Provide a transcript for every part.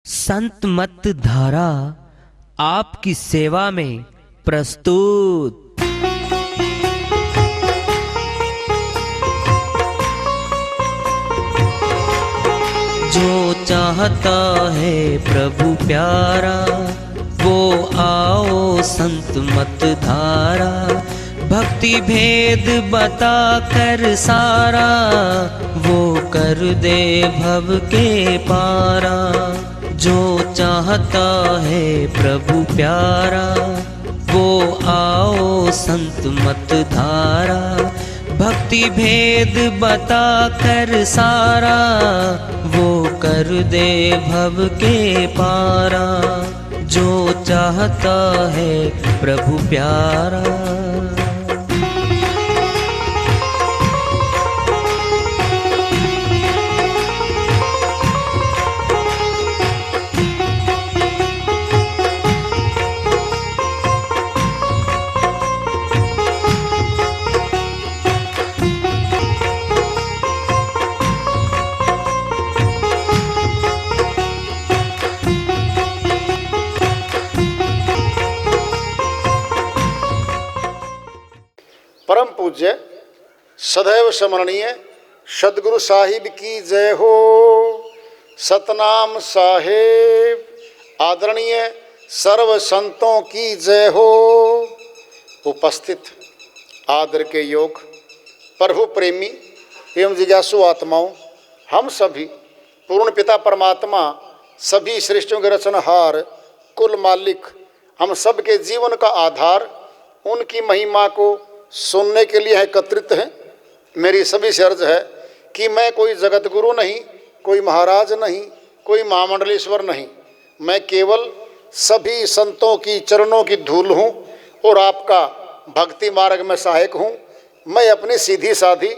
संत मत धारा आपकी सेवा में प्रस्तुत। जो चाहता है प्रभु प्यारा वो आओ संत मत धारा। भक्ति भेद बता कर सारा वो कर दे भव के पारा। जो चाहता है प्रभु प्यारा वो आओ संत मत धारा। भक्ति भेद बता कर सारा वो कर दे भव के पारा। जो चाहता है प्रभु प्यारा। परम पूज्य सदैव स्मरणीय सदगुरु साहिब की जय हो। सतनाम साहेब आदरणीय सर्व संतों की जय हो। उपस्थित आदर के योग प्रभु प्रेमी एवं जिज्ञासु आत्माओं, हम सभी पूर्ण पिता परमात्मा सभी सृष्टियों के रचनहार कुल मालिक हम सब के जीवन का आधार उनकी महिमा को सुनने के लिए एकत्रित हैं। मेरी सभी से अर्ज है कि मैं कोई जगत गुरु नहीं, कोई महाराज नहीं, कोई महामंडलेश्वर नहीं। मैं केवल सभी संतों की चरणों की धूल हूँ और आपका भक्ति मार्ग में सहायक हूँ। मैं अपनी सीधी साधी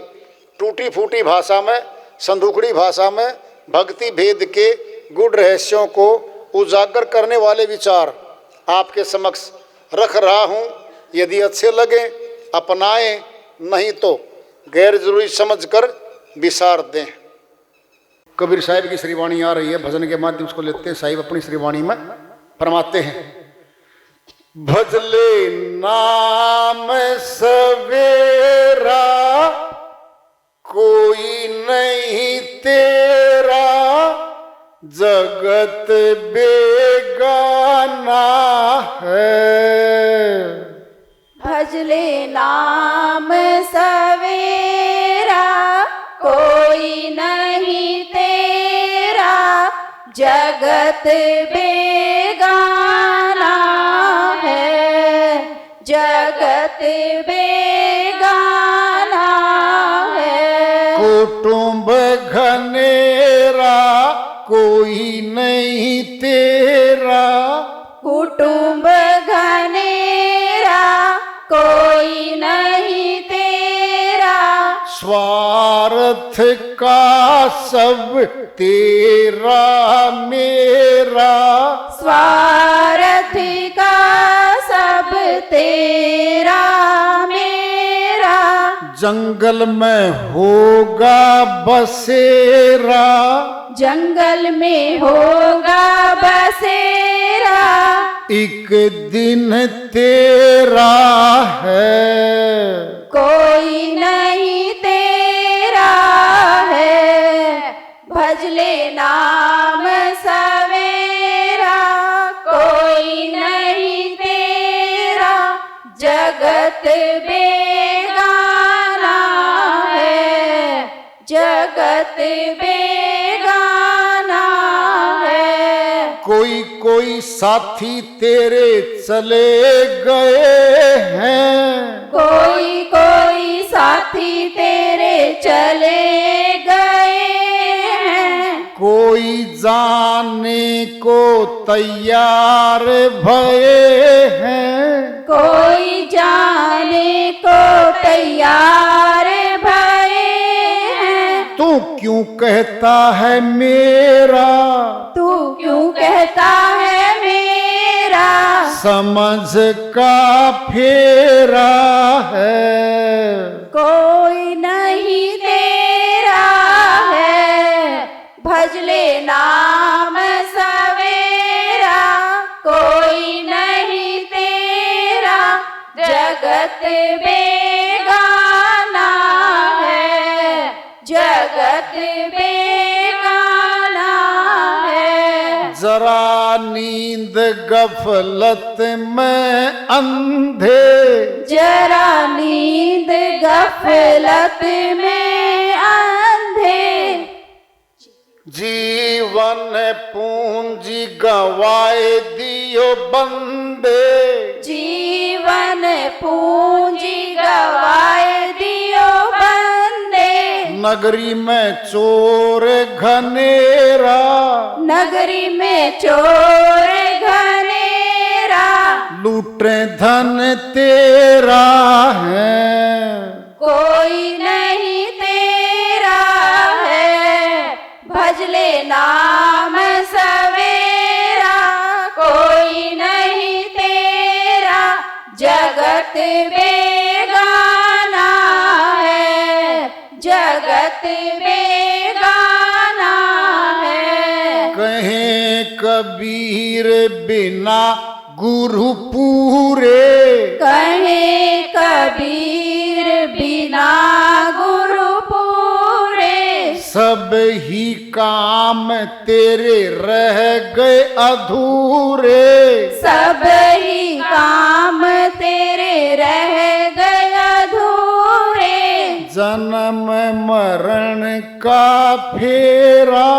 टूटी फूटी भाषा में, संदूकड़ी भाषा में भक्ति भेद के गुड़ रहस्यों को उजागर करने वाले विचार आपके समक्ष रख रहा हूँ। यदि अच्छे लगे अपनाएं, नहीं तो गैर जरूरी समझकर विसार दें। कबीर साहिब की श्रीवाणी आ रही है, भजन के माध्यम उसको लेते हैं। साहिब अपनी श्रीवाणी में फरमाते हैं, भजले नाम सवेरा कोई नहीं तेरा जगत बेगाना है। भजले नाम सवेरा कोई नहीं तेरा जगत बेगाना है। जगत बेगाना है। कुटुंब घनेरा कोई नहीं तेरा कुटुंब घनेरा कोई नहीं तेरा स्वार्थ का सब तेरा मेरा। स्वार्थ का सब तेरा मेरा। जंगल में होगा बसेरा जंगल में होगा बसेरा एक दिन तेरा है। कोई नहीं तेरा है। भजले नाम सवेरा कोई नहीं तेरा जगत बेगाना है। जगत बेगाना है। कोई कोई साथी तेरे चले गए हैं। कोई कोई साथी तेरे चले गए हैं। कोई जाने को तैयार भये हैं। कोई जाने को तैयार भये हैं। तू क्यों कहता है मेरा तू क्यों कहता है मेरा समझ का फेरा है। कोई नहीं तेरा है। भजले नाम सवेरा जरा नींद गफलत में अंधे, जरा नींद गफलत में अंधे, जीवन पूंजी गवाए दियो बंदे, जीवन पूंजी गवाए दियो बंदे, नगरी में चोर घनेरा, नगरी में चोर घनेरा, लूटे धन तेरा है, कोई नहीं तेरा है, भजले नाम सवेरा, कोई नहीं तेरा, जगत बेगाना है, जगत बेगाना है। कहे कबीर बिना गुरु पूरे, कहे कबीर बिना गुरु पूरे, सब ही काम तेरे रह गए अधूरे, सब ही काम तेरे रह गए अधूरे, जन्म मरण का फेरा,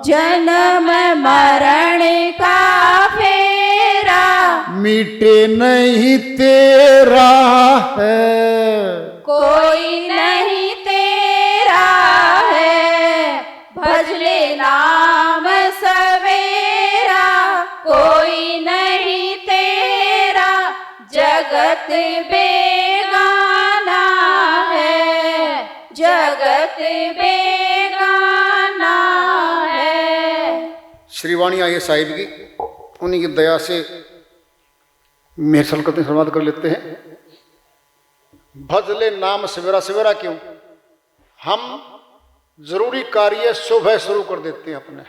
जन्म मरण का फेरा, मिटे नहीं तेरा है, कोई नहीं तेरा है, भजले नाम सवेरा, कोई नहीं तेरा, जगत बेगाना है, जगत बेगाना है। श्रीवाणी आई है साहिब की, उन्हीं की दया से मेरे सलकतें समाप्त कर लेते हैं। भजले नाम सवेरा, सवेरा क्यों? हम जरूरी कार्य सुबह शुरू कर देते हैं अपने।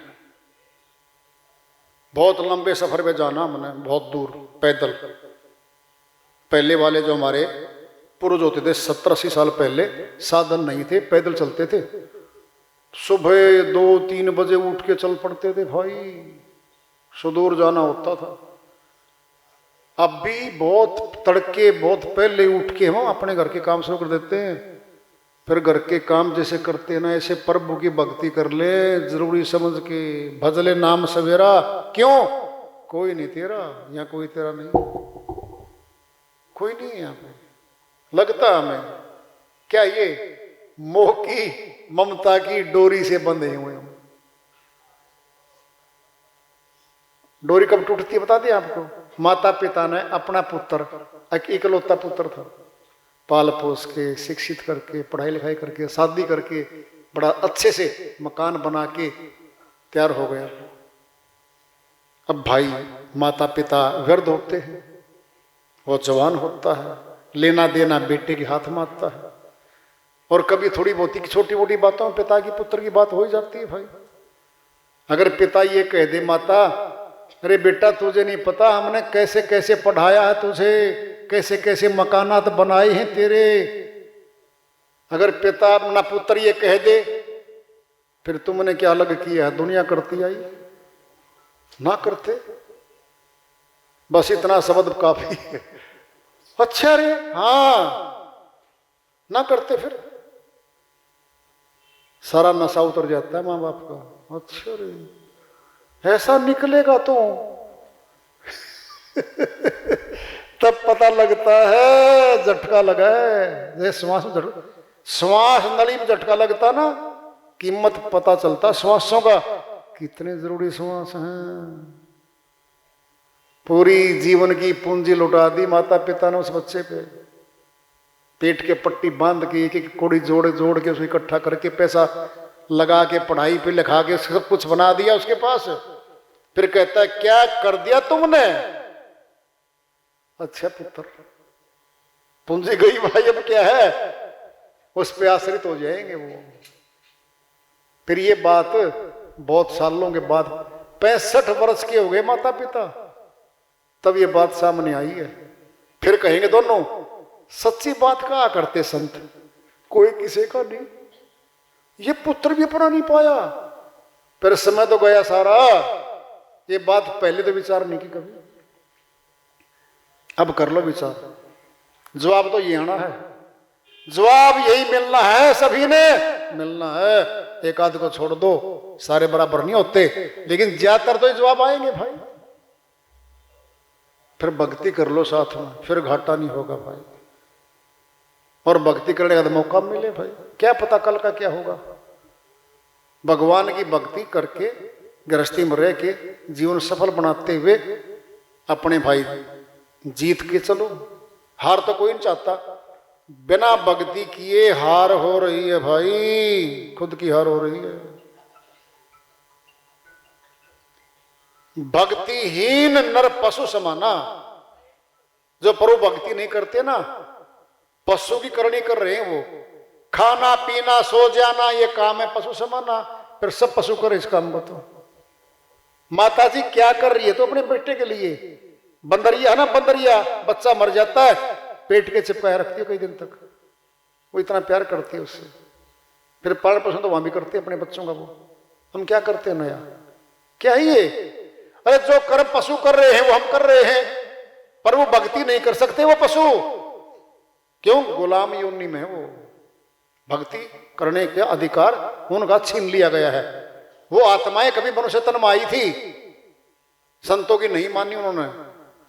बहुत लंबे सफर पे जाना हमने, बहुत दूर पैदल। पहले वाले जो हमारे पूर्वज होते थे 70-80 साल पहले, साधन नहीं थे, पैदल चलते थे। सुबह 2-3 बजे उठ के चल पड़ते थे भाई, सुदूर जाना होता था। अब भी बहुत तड़के, बहुत पहले उठ के हम अपने घर के काम शुरू कर देते हैं। फिर घर के काम जैसे करते हैं ना, ऐसे प्रभु की भक्ति कर ले जरूरी समझ के। भजले नाम सवेरा क्यों? कोई नहीं तेरा, यहाँ कोई तेरा नहीं, कोई नहीं है यहाँ पे। लगता हमें क्या ये मोह की ममता की डोरी से बंधे हुए हम। डोरी कब टूटती है बता दें आपको? माता पिता ने अपना पुत्र, इकलौता पुत्र था, पाल पोस के, शिक्षित करके, पढ़ाई लिखाई करके, शादी करके, बड़ा अच्छे से मकान बना के तैयार हो गया। अब भाई माता पिता व्यर्थ होते हैं, वो जवान होता है, लेना देना बेटे के हाथ में आता है। और कभी थोड़ी बहुत छोटी मोटी बातों पिता की पुत्र की बात हो ही जाती है भाई। अगर पिता ये कह दे माता, अरे बेटा तुझे नहीं पता हमने कैसे कैसे पढ़ाया है तुझे, कैसे कैसे मकानात बनाए हैं तेरे। अगर पिता अपना पुत्र ये कह दे, फिर तुमने क्या अलग किया है? दुनिया करती आई ना करते, बस इतना शब्द काफी है। अच्छा रे, हाँ ना करते, फिर सारा नशा उतर जाता है माँ बाप का। अच्छा रे, ऐसा निकलेगा तो तब पता लगता है झटका लगा है। जैसे श्वास नली में झटका लगता ना, कीमत पता चलता श्वासों का, कितने जरूरी श्वास हैं। पूरी जीवन की पूंजी लुटा दी माता पिता ने उस बच्चे पे। पेट के पट्टी बांध के एक एक कोड़ी जोड़ जोड़ के उसको इकट्ठा करके पैसा लगा के पढ़ाई पे लिखा के सब कुछ बना दिया उसके पास। फिर कहता है क्या कर दिया तुमने? अच्छा पुत्र, पूंजी गई भाई, अब क्या है? उस पे आश्रित हो जाएंगे वो। फिर ये बात बहुत सालों के बाद, 65 वर्ष के हो गए माता पिता, तब ये बात सामने आई है। फिर कहेंगे दोनों, सच्ची बात कहा करते संत, कोई किसी का नहीं, ये पुत्र भी अपना नहीं पाया। फिर समय तो गया सारा, ये बात पहले तो विचार नहीं की कभी, अब कर लो विचार। जवाब तो ये आना है, जवाब यही मिलना है, सभी ने मिलना है। एक आध को छोड़ दो, सारे बराबर नहीं होते, लेकिन ज्यादातर तो ये जवाब आएंगे भाई। फिर भक्ति कर लो साथ में, फिर घाटा नहीं होगा भाई। और भक्ति करने का तो मौका मिले भाई, क्या पता कल का क्या होगा। भगवान की भक्ति करके गृहस्थी में रह के जीवन सफल बनाते हुए अपने भाई जीत के चलो। हार तो कोई नहीं चाहता, बिना भक्ति किए हार हो रही है भाई, खुद की हार हो रही है। भक्तिहीन नर पशु समाना। जो प्रभु भक्ति नहीं करते ना, पशु की करनी कर रहे हैं वो। खाना पीना सो जाना ये काम है पशु समाना, फिर सब पशु करे इस काम को। तो माता जी क्या कर रही है? तो अपने बेटे के लिए बंदरिया है ना, बंदरिया बच्चा मर जाता है, पेट के चिपकाए रखती है कई दिन तक, वो इतना प्यार करती है उससे। फिर पालन पोषण तो वहां भी करते हैं अपने बच्चों का। वो हम क्या करते हैं नया? क्या है ये? अरे जो कर्म पशु कर रहे हैं वो हम कर रहे हैं, पर वो भक्ति नहीं कर सकते वो पशु। क्यों? गुलाम योनि में है वो। भक्ति करने का अधिकार उनका छीन लिया गया है। वो आत्माएं कभी मनुष्य तन में आई थी, संतों की नहीं मानी उन्होंने।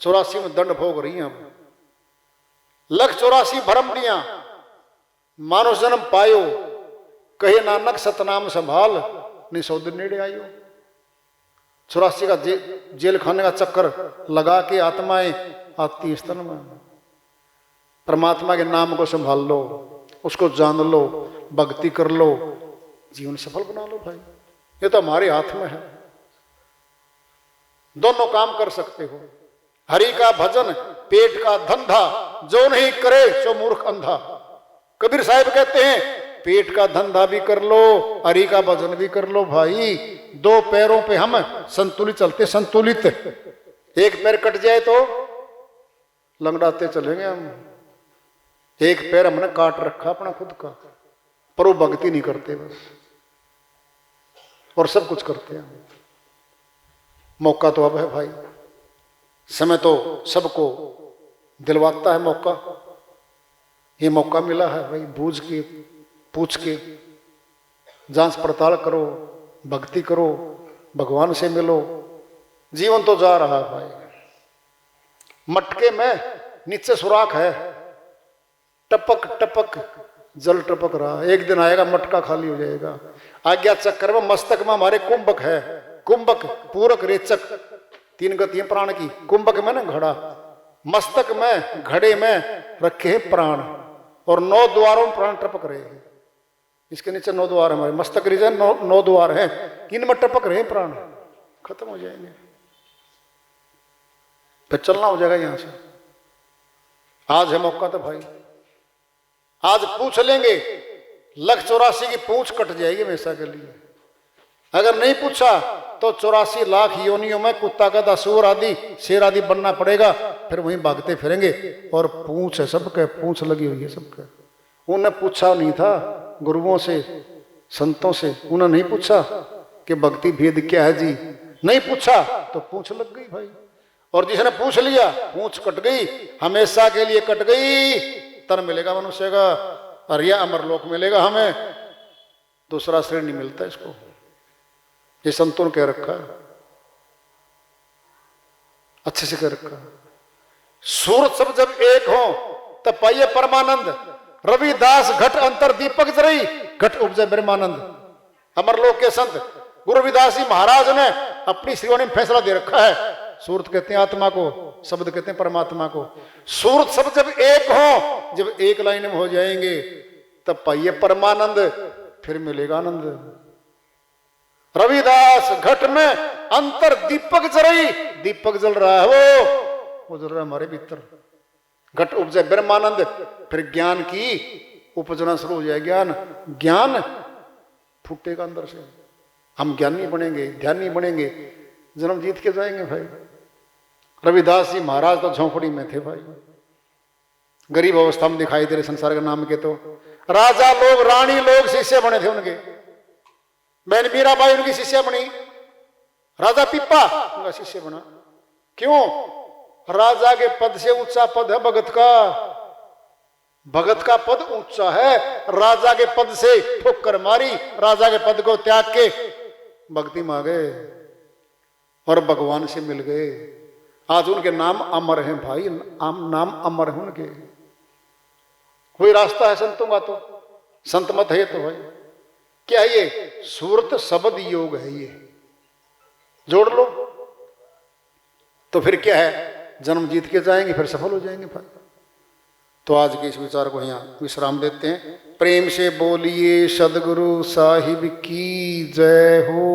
84 में दंड भोग रही हैं। 184 भरम दिया, मानुष जन्म पायो, कहे नानक सतनाम संभाल, निसौद नेड़े आयो। 84 का जेल खाने का चक्कर लगा के आत्माएं आती स्तन में। परमात्मा के नाम को संभाल लो, उसको जान लो, भक्ति कर लो, जीवन सफल बना लो भाई। ये तो हमारे हाथ में है, दोनों काम कर सकते हो। हरि का भजन पेट का धंधा, जो नहीं करे सो मूर्ख अंधा। कबीर साहब कहते हैं पेट का धंधा भी कर लो, हरि का भजन भी कर लो भाई। दो पैरों पे हम संतुलित चलते, संतुलित। एक पैर कट जाए तो लंगड़ाते चलेंगे हम। एक पैर हमने काट रखा अपना खुद का, पर वो भक्ति नहीं करते बस, और सब कुछ करते हैं। मौका तो अब है भाई, समय तो सबको दिलवाता है मौका। ये मौका मिला है भाई, बूझ के पूछ के जांच पड़ताल करो, भक्ति करो, भगवान से मिलो। जीवन तो जा रहा है भाई। मटके में नीचे सुराख है, टपक टपक जल टपक रहा। एक दिन आएगा मटका खाली हो जाएगा। आज्ञा चक्कर में मस्तक में हमारे कुंभक है, कुंभक पूरक रेचक, 3 गतियां प्राण की। कुंभक में ना घड़ा, मस्तक में घड़े में रखे हैं प्राण, और 9 द्वारों में प्राण टपक रहे हैं। इसके नीचे 9 द्वार हमारे मस्तक रीजन 9 द्वार हैं, इनमें टपक रहे हैं प्राण। खत्म हो जाएंगे, फिर चलना हो जाएगा यहां से। आज है मौका तो भाई, आज पूछ लेंगे। 184 की पूंछ कट जाएगी हमेशा के लिए। अगर नहीं पूछा तो 84 लाख योनियों में कुत्ता गधा सूअर आदि शेर आदि बनना पड़ेगा। फिर वहीं भागते फिरेंगे। और पूंछ है सबके, पूंछ लगी हुई है सबके। उन्हें पूछा नहीं था गुरुओं से, संतों से, उन्हें नहीं पूछा कि भक्ति भेद क्या है जी, नहीं पूछा तो पूंछ लग गई भाई। और जिसने पूछ लिया पूंछ कट गई, हमेशा के लिए कट गई। तन मिलेगा मनुष्य का, और यह अमरलोक मिलेगा हमें, दूसरा श्रेणी नहीं मिलता इसको। ये संतों ने कह रखा है, अच्छे से कह रखा है। सूरत सब जब एक हो तब पाइए परमानंद। रविदास घट अंतर दीपक जरई, घट उपजे ब्रह्मानंद। अमरलोक के संत गुरु रविदास जी महाराज ने अपनी श्रीवाणी में फैसला दे रखा है। सूरत कहते हैं आत्मा को, शब्द कहते हैं परमात्मा को। सूरत सब जब एक हो, जब एक लाइन में हो जाएंगे तब पाइए परमानंद, फिर मिलेगा आनंद। रविदास घट में अंतर दीपक जरई, दीपक जल रहा है वो जल रहा है हमारे भीतर। घट उपजे ब्रह्मानंद, फिर ज्ञान की उपजना शुरू हो जाए। ज्ञान फूटेगा अंदर से। हम ज्ञानी बनेंगे, ध्यानी बनेंगे, जन्म जीत के जाएंगे भाई। रविदास जी महाराज तो झोंपड़ी में थे भाई, गरीब अवस्था में दिखाई दे रहे संसार के नाम के। तो राजा लोग, रानी लोग शिष्य बने थे उनके। बहन मीराबाई उनकी शिष्य बनी। राजा पिप्पा उनका शिष्य बना। क्यों? राजा के पद से ऊंचा पद है भगत का। भगत का पद ऊंचा है। राजा के पद से ठोकर मारी, राजा के पद को त्याग के भक्ति में आ गए और भगवान से मिल गए। आज उनके नाम अमर हैं भाई, नाम अमर हैं उनके। कोई रास्ता है संतों का? तो संत मत है तो भाई क्या है ये? सूरत शब्द योग है ये, जोड़ लो तो फिर क्या है, जन्म जीत के जाएंगे, फिर सफल हो जाएंगे भाई। तो आज के इस विचार को यहाँ विश्राम देते हैं। प्रेम से बोलिए सदगुरु साहिब की जय हो।